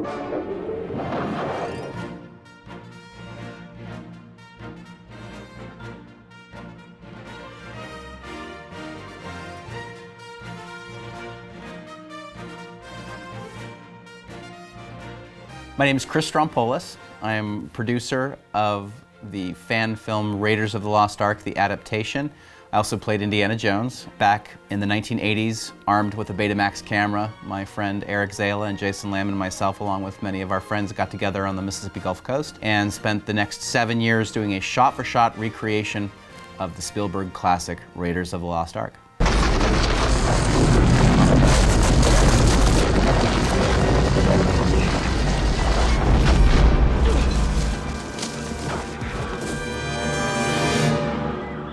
My name is Chris Strompoulos. I am producer of the fan film Raiders of the Lost Ark, the adaptation. I also played Indiana Jones. Back in the 1980s, armed with a Betamax camera, my friend Eric Zala and Jason Lamb and myself, along with many of our friends, got together on the Mississippi Gulf Coast and spent the next 7 years doing a shot-for-shot recreation of the Spielberg classic Raiders of the Lost Ark.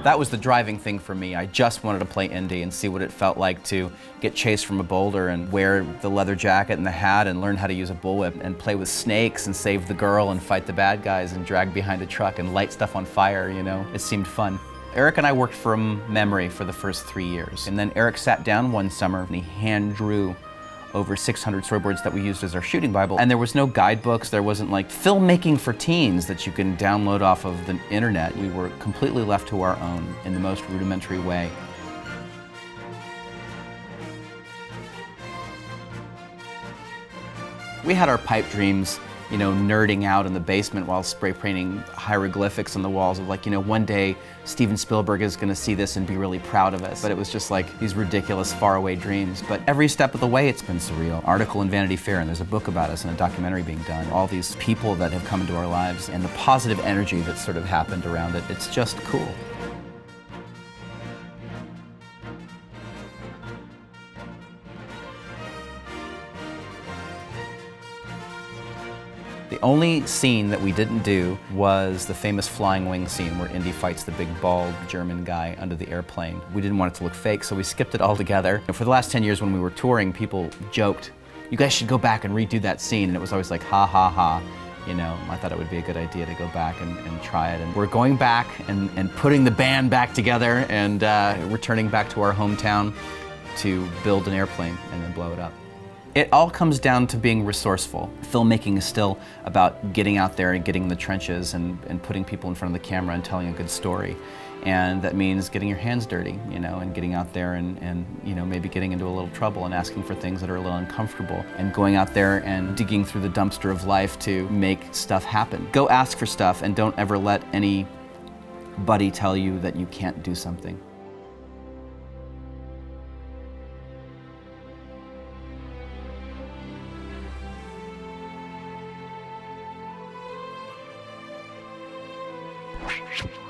That was the driving thing for me. I just wanted to play Indy and see what it felt like to get chased from a boulder and wear the leather jacket and the hat and learn how to use a bullwhip and play with snakes and save the girl and fight the bad guys and drag behind a truck and light stuff on fire, you know? It seemed fun. Eric and I worked from memory for the first 3 years. And then Eric sat down one summer and he hand drew over 600 storyboards that we used as our shooting Bible. And there was no guidebooks, there wasn't like filmmaking for teens that you can download off of the internet. We were completely left to our own in the most rudimentary way. We had our pipe dreams, you know, nerding out in the basement while spray painting hieroglyphics on the walls of like, you know, one day Steven Spielberg is gonna see this and be really proud of us. But it was just like these ridiculous faraway dreams. But every step of the way it's been surreal. Article in Vanity Fair, and there's a book about us and a documentary being done. All these people that have come into our lives and the positive energy that's sort of happened around it, it's just cool. The only scene that we didn't do was the famous flying wing scene where Indy fights the big bald German guy under the airplane. We didn't want it to look fake, so we skipped it altogether. For the last 10 years when we were touring, people joked, you guys should go back and redo that scene, and it was always like, ha ha ha. You know, I thought it would be a good idea to go back and try it. And we're going back and putting the band back together and returning back to our hometown to build an airplane and then blow it up. It all comes down to being resourceful. Filmmaking is still about getting out there and getting in the trenches and putting people in front of the camera and telling a good story. And that means getting your hands dirty, you know, and getting out there and you know, maybe getting into a little trouble and asking for things that are a little uncomfortable and going out there and digging through the dumpster of life to make stuff happen. Go ask for stuff and don't ever let anybody tell you that you can't do something. Chappell.